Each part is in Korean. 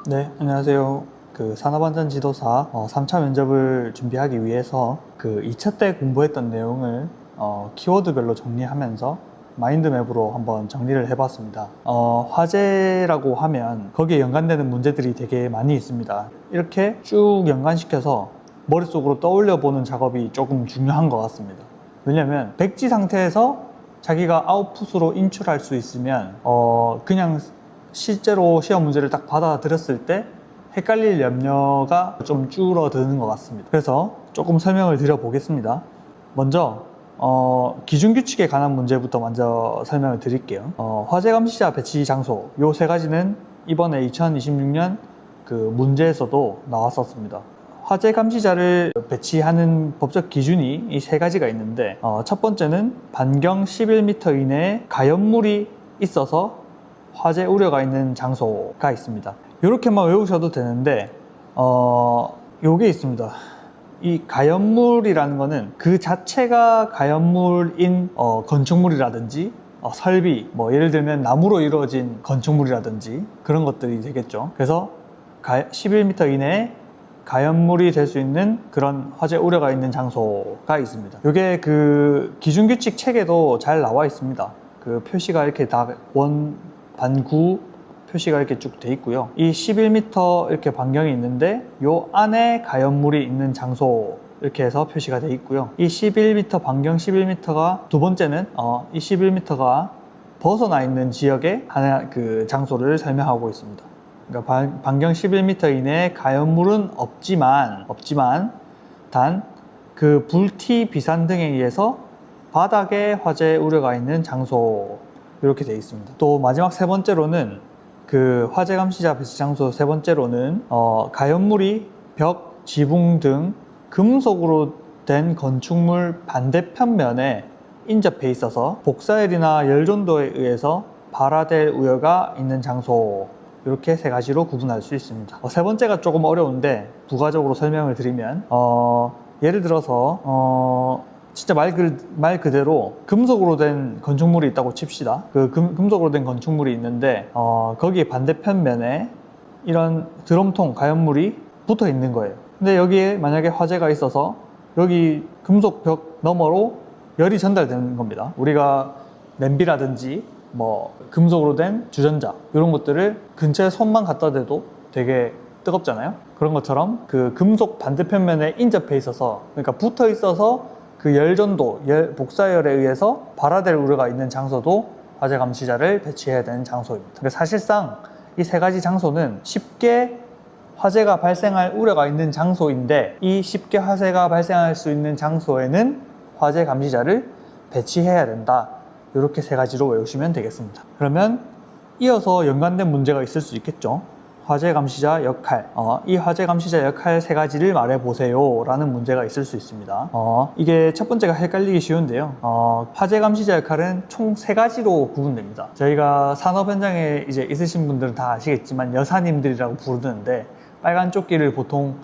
네, 안녕하세요. 산업안전지도사 3차 면접을 준비하기 위해서 2차 때 공부했던 내용을 키워드별로 정리하면서 마인드맵으로 한번 정리를 해봤습니다. 화재라고 하면 거기에 연관되는 문제들이 되게 많이 있습니다. 이렇게 쭉 연관시켜서 머릿속으로 떠올려 보는 작업이 조금 중요한 것 같습니다. 왜냐면 백지 상태에서 자기가 아웃풋으로 인출할 수 있으면 그냥 실제로 시험 문제를 딱 받아들였을 때 헷갈릴 염려가 좀 줄어드는 것 같습니다. 그래서 조금 설명을 드려 보겠습니다. 먼저 기준규칙에 관한 문제부터 먼저 설명을 드릴게요. 화재 감시자 배치 장소 요 세 가지는 이번에 2026년 문제에서도 나왔었습니다. 화재 감시자를 배치하는 법적 기준이 이 세 가지가 있는데 첫 번째는 반경 11m 이내에 가연물이 있어서 화재 우려가 있는 장소가 있습니다. 이렇게만 외우셔도 되는데 요게 있습니다. 이 가연물이라는 거는 그 자체가 가연물인 건축물이라든지 설비, 뭐 예를 들면 나무로 이루어진 건축물이라든지 그런 것들이 되겠죠. 그래서 11m 이내에 가연물이 될 수 있는 그런 화재 우려가 있는 장소가 있습니다. 이게 기준규칙 책에도 잘 나와 있습니다. 표시가 이렇게 다 반구 표시가 이렇게 쭉 돼 있고요. 이 11m 이렇게 반경이 있는데 요 안에 가연물이 있는 장소 이렇게 해서 표시가 돼 있고요. 이 11m 반경 11m가 두 번째는 이 11m가 벗어나 있는 지역의 하나 장소를 설명하고 있습니다. 그러니까 반경 11m 이내에 가연물은 없지만 단 불티 비산 등에 의해서 바닥에 화재 우려가 있는 장소 이렇게 되어 있습니다. 또 마지막 세 번째로는 화재 감시자 배치 장소 세 번째로는 가연물이 벽, 지붕 등 금속으로 된 건축물 반대편 면에 인접해 있어서 복사열이나 열전도에 의해서 발화될 우려가 있는 장소 이렇게 세 가지로 구분할 수 있습니다. 세 번째가 조금 어려운데 부가적으로 설명을 드리면 예를 들어서 진짜 말 그대로 금속으로 된 건축물이 있다고 칩시다. 금속으로 된 건축물이 있는데 거기에 반대편 면에 이런 드럼통, 가연물이 붙어 있는 거예요. 근데 여기에 만약에 화재가 있어서 여기 금속 벽 너머로 열이 전달되는 겁니다. 우리가 냄비라든지 뭐 금속으로 된 주전자 이런 것들을 근처에 손만 갖다 대도 되게 뜨겁잖아요. 그런 것처럼 금속 반대편 면에 인접해 있어서, 그러니까 붙어 있어서 열전도, 복사열에 의해서 발화될 우려가 있는 장소도 화재 감시자를 배치해야 되는 장소입니다. 그러니까 사실상 이 세 가지 장소는 쉽게 화재가 발생할 우려가 있는 장소인데, 이 쉽게 화재가 발생할 수 있는 장소에는 화재 감시자를 배치해야 된다. 이렇게 세 가지로 외우시면 되겠습니다. 그러면 이어서 연관된 문제가 있을 수 있겠죠. 화재 감시자 역할, 이 화재 감시자 역할 세 가지를 말해보세요 라는 문제가 있을 수 있습니다. 이게 첫 번째가 헷갈리기 쉬운데요. 화재 감시자 역할은 총 세 가지로 구분됩니다. 저희가 산업 현장에 이제 있으신 분들은 다 아시겠지만 여사님들이라고 부르는데, 빨간 조끼를 보통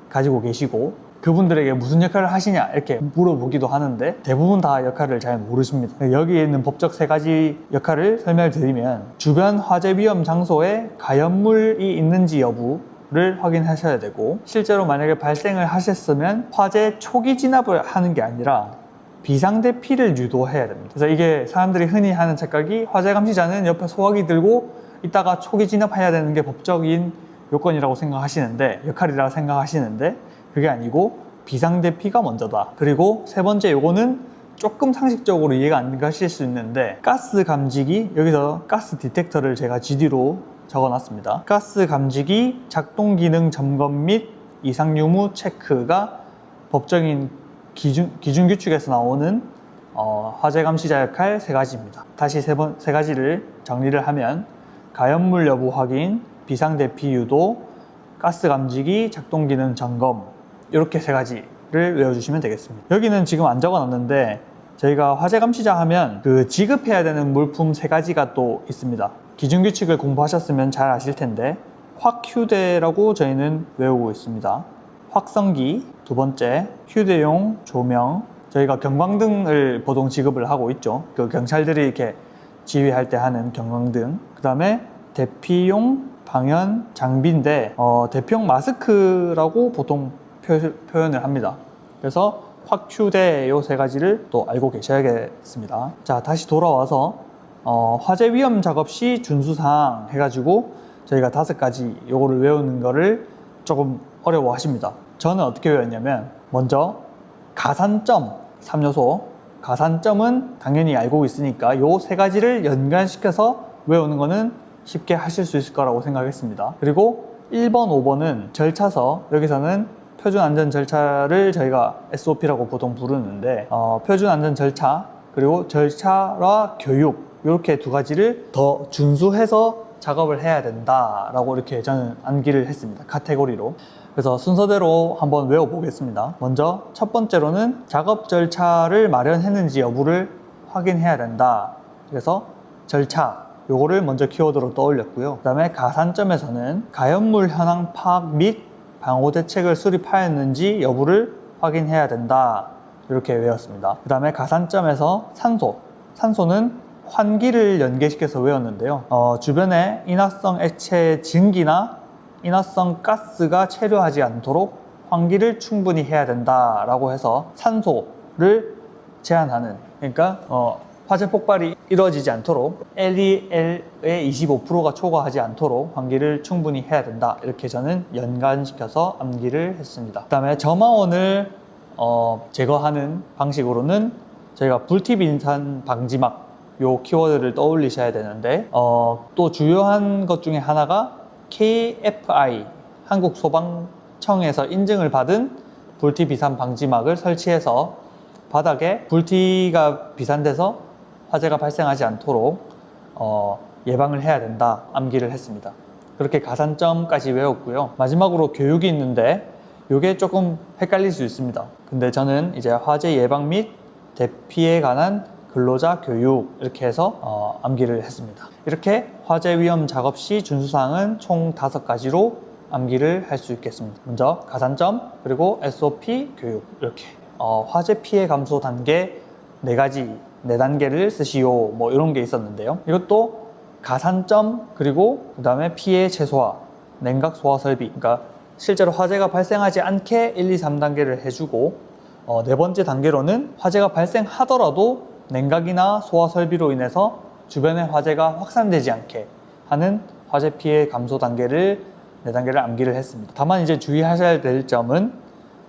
가지고 계시고 그분들에게 무슨 역할을 하시냐 이렇게 물어보기도 하는데 대부분 다 역할을 잘 모르십니다. 여기에 있는 법적 세 가지 역할을 설명을 드리면, 주변 화재 위험 장소에 가연물이 있는지 여부를 확인하셔야 되고, 실제로 만약에 발생을 하셨으면 화재 초기 진압을 하는 게 아니라 비상대피를 유도해야 됩니다. 그래서 이게 사람들이 흔히 하는 착각이, 화재 감시자는 옆에 소화기 들고 있다가 초기 진압해야 되는 게 법적인 요건이라고 생각하시는데, 역할이라고 생각하시는데 그게 아니고 비상대피가 먼저다. 그리고 세 번째 요거는 조금 상식적으로 이해가 안 가실 수 있는데, 가스 감지기, 여기서 가스 디텍터를 제가 GD로 적어놨습니다. 가스 감지기 작동 기능 점검 및 이상 유무 체크가 법적인 기준 규칙에서 나오는 화재 감시자 역할 세 가지입니다. 다시 세 가지를 정리를 하면, 가연물 여부 확인, 비상대피 유도, 가스 감지기, 작동 기능 점검, 이렇게 세 가지를 외워주시면 되겠습니다. 여기는 지금 안 적어놨는데, 저희가 화재 감시자 하면 지급해야 되는 물품 세 가지가 또 있습니다. 기준규칙을 공부하셨으면 잘 아실 텐데, 확휴대라고 저희는 외우고 있습니다. 확성기, 두 번째 휴대용 조명, 저희가 경광등을 보통 지급을 하고 있죠. 경찰들이 이렇게 지휘할 때 하는 경광등. 그 다음에 대피용 방연 장비인데 대표용 마스크라고 보통 표현을 합니다. 그래서 확추대 요 세 가지를 또 알고 계셔야겠습니다. 자, 다시 돌아와서 화재 위험 작업 시 준수사항 해가지고 저희가 5가지 요거를 외우는 거를 조금 어려워 하십니다. 저는 어떻게 외웠냐면, 먼저 가산점 3요소, 가산점은 당연히 알고 있으니까 요 3가지를 연관시켜서 외우는 거는 쉽게 하실 수 있을 거라고 생각했습니다. 그리고 1번, 5번은 절차서, 여기서는 표준 안전 절차를 저희가 SOP라고 보통 부르는데 표준 안전 절차, 그리고 절차와 교육, 이렇게 2가지를 더 준수해서 작업을 해야 된다라고 이렇게 저는 암기를 했습니다. 카테고리로. 그래서 순서대로 한번 외워보겠습니다. 먼저 첫 번째로는 작업 절차를 마련했는지 여부를 확인해야 된다. 그래서 절차, 요거를 먼저 키워드로 떠올렸고요. 그 다음에 가산점에서는 가연물 현황 파악 및 방호 대책을 수립하였는지 여부를 확인해야 된다. 이렇게 외웠습니다. 그 다음에 가산점에서 산소는 환기를 연계시켜서 외웠는데요. 주변에 인화성 액체 증기나 인화성 가스가 체류하지 않도록 환기를 충분히 해야 된다라고 해서 산소를 제한하는, 그러니까 화재 폭발이 이루어지지 않도록 LEL의 25%가 초과하지 않도록 환기를 충분히 해야 된다. 이렇게 저는 연관시켜서 암기를 했습니다. 그 다음에 점화원을 제거하는 방식으로는 저희가 불티 빙산 방지막 요 키워드를 떠올리셔야 되는데 또 주요한 것 중에 하나가 KFI 한국소방청에서 인증을 받은 불티 비산 방지막을 설치해서 바닥에 불티가 비산돼서 화재가 발생하지 않도록 예방을 해야 된다. 암기를 했습니다. 그렇게 가산점까지 외웠고요. 마지막으로 교육이 있는데 이게 조금 헷갈릴 수 있습니다. 근데 저는 이제 화재 예방 및 대피에 관한 근로자 교육 이렇게 해서 암기를 했습니다. 이렇게 화재 위험 작업 시 준수사항은 총 5가지로 암기를 할 수 있겠습니다. 먼저 가산점, 그리고 SOP 교육, 이렇게 화재 피해 감소 단계 4단계를 쓰시오, 뭐 이런 게 있었는데요. 이것도 가산점, 그리고 그 다음에 피해 최소화, 냉각 소화 설비, 그러니까 실제로 화재가 발생하지 않게 1, 2, 3단계를 해주고 4번째 단계로는 화재가 발생하더라도 냉각이나 소화 설비로 인해서 주변에 화재가 확산되지 않게 하는 화재 피해 감소 단계를 4단계를 암기를 했습니다. 다만 이제 주의하셔야 될 점은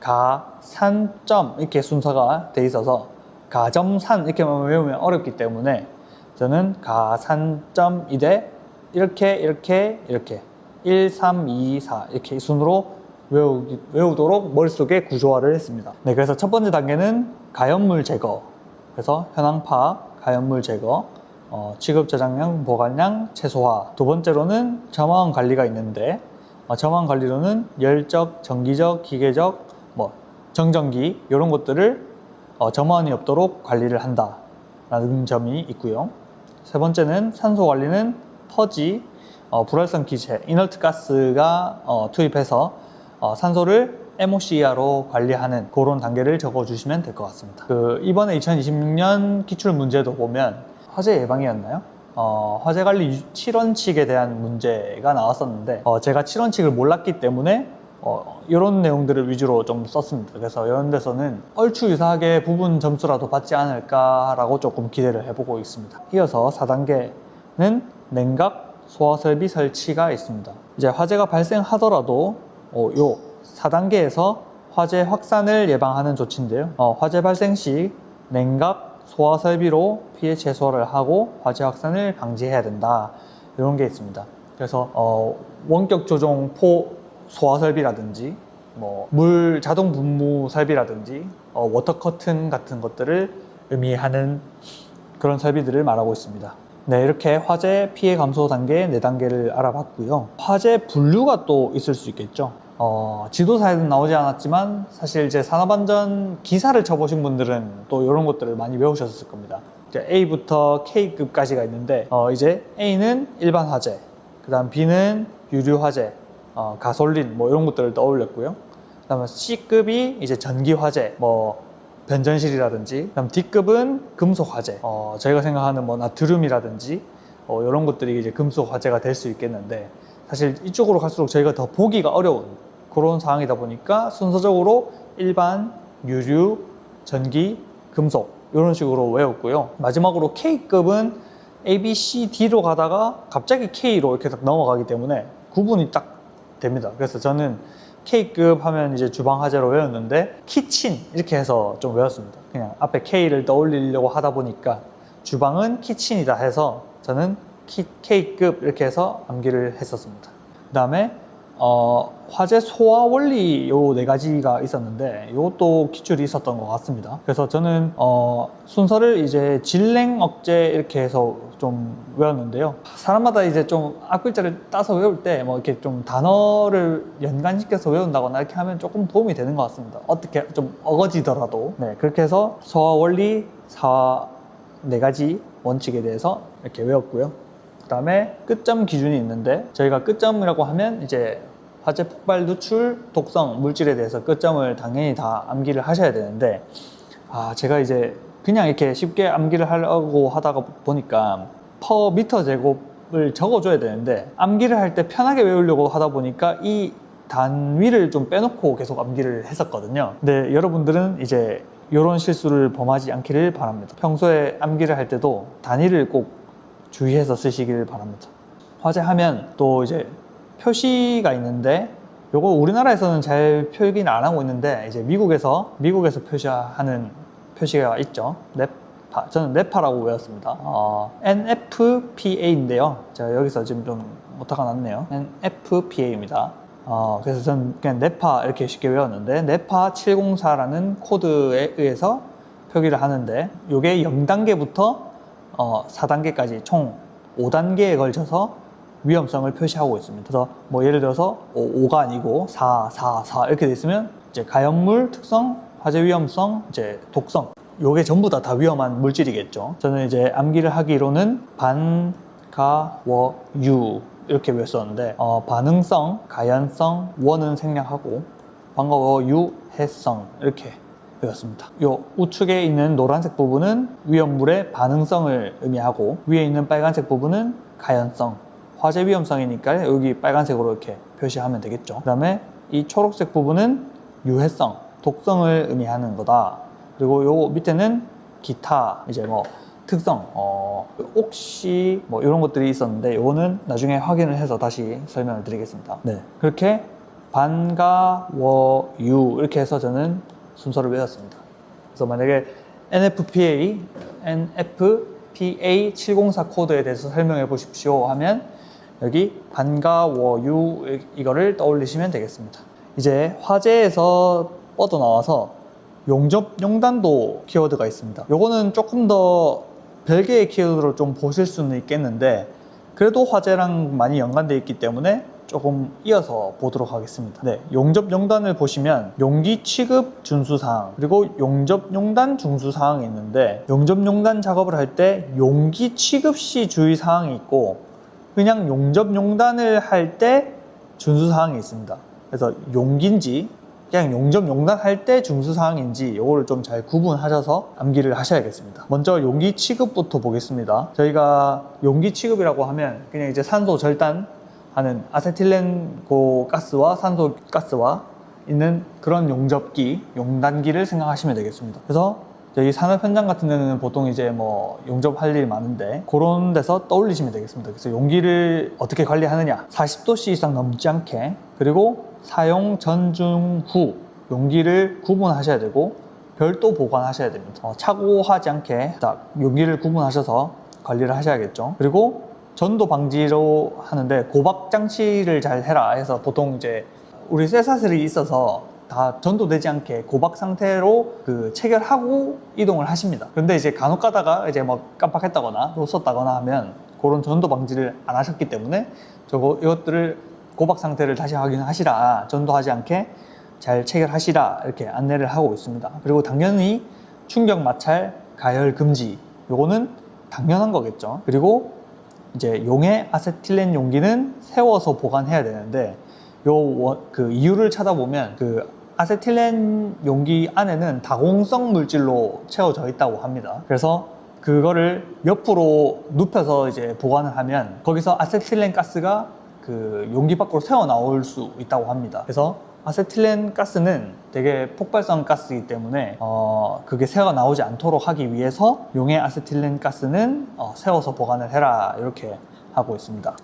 가산점 이렇게 순서가 돼 있어서 가점산 이렇게만 외우면 어렵기 때문에 저는 가산점 2대 이렇게 1, 3, 2, 4 이렇게 순으로 외우도록 머릿속에 구조화를 했습니다. 네, 그래서 첫 번째 단계는 가연물 제거, 그래서 현황 파악, 가연물 제거, 취급 저장량, 보관량 최소화. 2번째로는 점화원 관리가 있는데 점화원 관리로는 열적, 정기적, 기계적, 정전기 이런 것들을 점화원이 없도록 관리를 한다라는 점이 있고요. 3번째는 산소 관리는 터지, 불활성 기체, 이너트 가스가 투입해서 산소를 MOC 이하로 관리하는 그런 단계를 적어주시면 될 것 같습니다. 이번에 2026년 기출 문제도 보면 화재 예방이었나요? 화재 관리 7원칙에 대한 문제가 나왔었는데 제가 7원칙을 몰랐기 때문에 이런 내용들을 위주로 좀 썼습니다. 그래서 이런 데서는 얼추 유사하게 부분 점수라도 받지 않을까라고 조금 기대를 해보고 있습니다. 이어서 4단계는 냉각 소화 설비 설치가 있습니다. 이제 화재가 발생하더라도 요 4단계에서 화재 확산을 예방하는 조치인데요. 화재 발생 시 냉각 소화 설비로 피해 최소화를 하고 화재 확산을 방지해야 된다. 이런 게 있습니다. 그래서 원격 조종 포 소화 설비라든지 물 자동 분무 설비라든지 워터 커튼 같은 것들을 의미하는 그런 설비들을 말하고 있습니다. 네, 이렇게 화재 피해 감소 단계 4단계를 알아봤고요. 화재 분류가 또 있을 수 있겠죠. 지도사에는 나오지 않았지만 사실 이제 산업안전 기사를 쳐보신 분들은 또 이런 것들을 많이 배우셨을 겁니다. 이제 A부터 K급까지가 있는데 이제 A는 일반 화재, 그 다음 B는 유류 화재, 가솔린 이런 것들을 떠올렸고요. 그 다음에 C급이 이제 전기 화재, 변전실이라든지, 그다음 D급은 금속 화재, 저희가 생각하는 나트륨이라든지 이런 것들이 이제 금속 화재가 될 수 있겠는데, 사실 이쪽으로 갈수록 저희가 더 보기가 어려운 그런 상황이다 보니까 순서적으로 일반, 유류, 전기, 금속 이런 식으로 외웠고요. 마지막으로 K급은 A, B, C, D로 가다가 갑자기 K로 이렇게 딱 넘어가기 때문에 구분이 딱 됩니다. 그래서 저는 K급 하면 이제 주방 화재로 외웠는데 키친 이렇게 해서 좀 외웠습니다. 그냥 앞에 K를 떠올리려고 하다 보니까 주방은 키친이다 해서 저는 K급 이렇게 해서 암기를 했었습니다. 그 다음에 화재 소화 원리 요 네 가지가 있었는데 이것도 기출이 있었던 것 같습니다. 그래서 저는 순서를 이제 진랭 억제 이렇게 해서 좀 외웠는데요. 사람마다 이제 좀 앞글자를 따서 외울 때 뭐 이렇게 좀 단어를 연관시켜서 외운다거나 이렇게 하면 조금 도움이 되는 것 같습니다. 어떻게 좀 어거지더라도. 네, 그렇게 해서 소화 원리 네 가지 원칙에 대해서 이렇게 외웠고요. 그 다음에 끝점 기준이 있는데 저희가 끝점이라고 하면 이제 화재 폭발 누출 독성 물질에 대해서 끝점을 당연히 다 암기를 하셔야 되는데 제가 이제 그냥 이렇게 쉽게 암기를 하려고 하다가 보니까 퍼 미터 제곱을 적어줘야 되는데 암기를 할 때 편하게 외우려고 하다 보니까 이 단위를 좀 빼놓고 계속 암기를 했었거든요. 근데 여러분들은 이제 이런 실수를 범하지 않기를 바랍니다. 평소에 암기를 할 때도 단위를 꼭 주의해서 쓰시길 바랍니다. 화재하면 또 이제 표시가 있는데 요거 우리나라에서는 잘 표기는 안 하고 있는데 이제 미국에서 표시하는 표시가 있죠. 저는 네파라고 외웠습니다. NFPA인데요. 제가 여기서 지금 좀 오타가 났네요. NFPA입니다. 그래서 저는 그냥 네파 이렇게 쉽게 외웠는데 네파 704라는 코드에 의해서 표기를 하는데 요게 0단계부터 4단계까지 총 5단계에 걸쳐서 위험성을 표시하고 있습니다. 그래서 뭐 예를 들어서 5가 아니고 4 이렇게 돼 있으면 이제 가연물 특성, 화재 위험성, 이제 독성 요게 전부 다 위험한 물질이겠죠. 저는 이제 암기를 하기로는 반, 가, 워, 유 이렇게 외웠었는데 반응성, 가연성, 워는 생략하고 반가워, 유, 해성 이렇게 외웠습니다. 요 우측에 있는 노란색 부분은 위험물의 반응성을 의미하고 위에 있는 빨간색 부분은 가연성, 화재 위험성이니까 여기 빨간색으로 이렇게 표시하면 되겠죠. 그 다음에 이 초록색 부분은 유해성, 독성을 의미하는 거다. 그리고 요 밑에는 기타 이제 뭐 특성, 옥시 뭐 이런 것들이 있었는데 요거는 나중에 확인을 해서 다시 설명을 드리겠습니다. 네, 그렇게 반가, 워, 유 이렇게 해서 저는 순서를 외웠습니다. 그래서 만약에 NFPA 704 코드에 대해서 설명해 보십시오 하면 여기 반가, 워, 유 이거를 떠올리시면 되겠습니다. 이제 화재에서 뻗어나와서 용접, 용단도 키워드가 있습니다. 요거는 조금 더 별개의 키워드로 좀 보실 수는 있겠는데 그래도 화재랑 많이 연관되어 있기 때문에 조금 이어서 보도록 하겠습니다. 네, 용접 용단을 보시면 용기 취급 준수사항 그리고 용접 용단 준수사항이 있는데 용접 용단 작업을 할 때 용기 취급 시 주의사항이 있고 그냥 용접 용단을 할 때 준수사항이 있습니다. 그래서 용기인지 그냥 용접 용단 할 때 준수사항인지 이거를 좀 잘 구분하셔서 암기를 하셔야겠습니다. 먼저 용기 취급부터 보겠습니다. 저희가 용기 취급이라고 하면 그냥 이제 산소 절단 하는 아세틸렌고 가스와 산소 가스와 있는 그런 용접기, 용단기를 생각하시면 되겠습니다. 그래서 여기 산업 현장 같은 데는 보통 이제 뭐 용접할 일이 많은데 그런 데서 떠올리시면 되겠습니다. 그래서 용기를 어떻게 관리하느냐 40도씨 이상 넘지 않게 그리고 사용 전, 중, 후 용기를 구분하셔야 되고 별도 보관하셔야 됩니다. 착오하지 않게 딱 용기를 구분하셔서 관리를 하셔야겠죠. 그리고 전도 방지로 하는데 고박 장치를 잘 해라 해서 보통 이제 우리 쇠사슬이 있어서 다 전도되지 않게 고박 상태로 체결하고 이동을 하십니다. 그런데 이제 간혹 가다가 이제 뭐 깜빡했다거나 놓쳤다거나 하면 그런 전도 방지를 안 하셨기 때문에 이것들을 고박 상태를 다시 확인하시라, 전도하지 않게 잘 체결하시라 이렇게 안내를 하고 있습니다. 그리고 당연히 충격 마찰 가열 금지 요거는 당연한 거겠죠. 그리고 이제 용해 아세틸렌 용기는 세워서 보관해야 되는데 이유를 찾아보면 아세틸렌 용기 안에는 다공성 물질로 채워져 있다고 합니다. 그래서 그거를 옆으로 눕혀서 이제 보관을 하면 거기서 아세틸렌 가스가 그 용기 밖으로 새어 나올 수 있다고 합니다. 그래서 아세틸렌 가스는 되게 폭발성 가스이기 때문에 그게 새어 나오지 않도록 하기 위해서 용해 아세틸렌 가스는 세워서 보관을 해라 이렇게 하고 있습니다.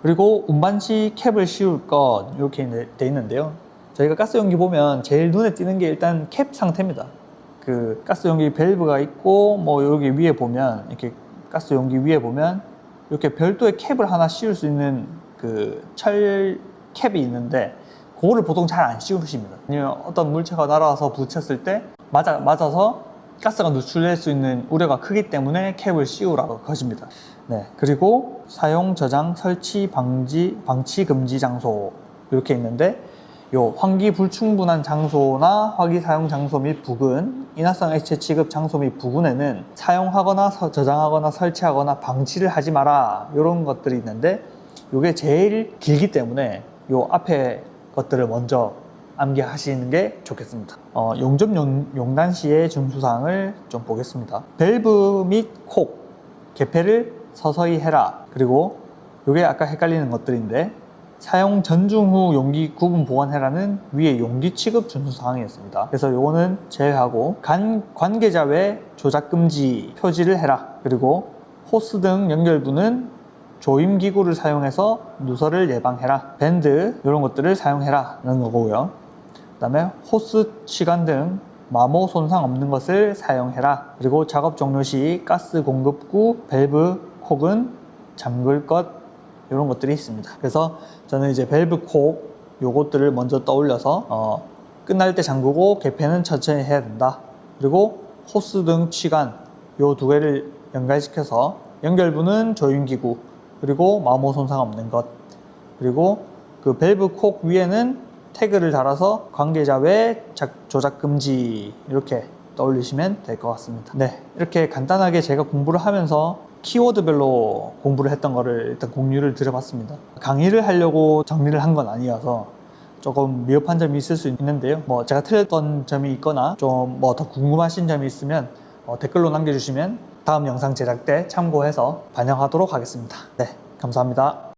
그리고 운반 시 캡을 씌울 것 이렇게 돼 있는데요. 저희가 가스 용기 보면 제일 눈에 띄는 게 일단 캡 상태입니다. 그 가스 용기 밸브가 있고 뭐 여기 위에 보면 이렇게 가스 용기 위에 보면 이렇게 별도의 캡을 하나 씌울 수 있는 그 철 캡이 있는데 그거를 보통 잘 안 씌우십니다. 아니면 어떤 물체가 날아와서 부딪혔을 때 맞아서 가스가 누출될 수 있는 우려가 크기 때문에 캡을 씌우라고 것입니다. 네, 그리고 사용, 저장, 설치, 방치 금지 장소 이렇게 있는데 요 환기 불충분한 장소나 화기 사용 장소 및 부근, 인화성 액체 취급 장소 및 부근에는 사용하거나 저장하거나 설치하거나 방치를 하지 마라 이런 것들이 있는데 요게 제일 길기 때문에 요 앞에 것들을 먼저 암기하시는 게 좋겠습니다. 용접 용단 시의 준수사항을 좀 보겠습니다. 밸브 및 콕, 개폐를 서서히 해라. 그리고 요게 아까 헷갈리는 것들인데 사용 전중 후 용기 구분 보관해라는 위에 용기 취급 준수사항이었습니다. 그래서 요거는 제외하고 관계자 외 조작 금지 표지를 해라. 그리고 호스 등 연결부는 조임 기구를 사용해서 누설을 예방해라. 밴드 이런 것들을 사용해라 라는 거고요. 그 다음에 호스 시간 등 마모 손상 없는 것을 사용해라. 그리고 작업 종료 시 가스 공급구 밸브 콕은 잠글 것 이런 것들이 있습니다. 그래서 저는 이제 밸브 콕 요것들을 먼저 떠올려서 끝날 때 잠그고 개폐는 천천히 해야 된다. 그리고 호스 등 치관 요 두 개를 연결시켜서 연결부는 조임기구 그리고 마모 손상 없는 것 그리고 그 밸브 콕 위에는 태그를 달아서 관계자 외 조작 금지 이렇게 떠올리시면 될 것 같습니다. 네, 이렇게 간단하게 제가 공부를 하면서 키워드별로 공부를 했던 거를 일단 공유를 드려봤습니다. 강의를 하려고 정리를 한 건 아니어서 조금 미흡한 점이 있을 수 있는데요. 뭐 제가 틀렸던 점이 있거나 좀 뭐 더 궁금하신 점이 있으면 댓글로 남겨주시면 다음 영상 제작 때 참고해서 반영하도록 하겠습니다. 네, 감사합니다.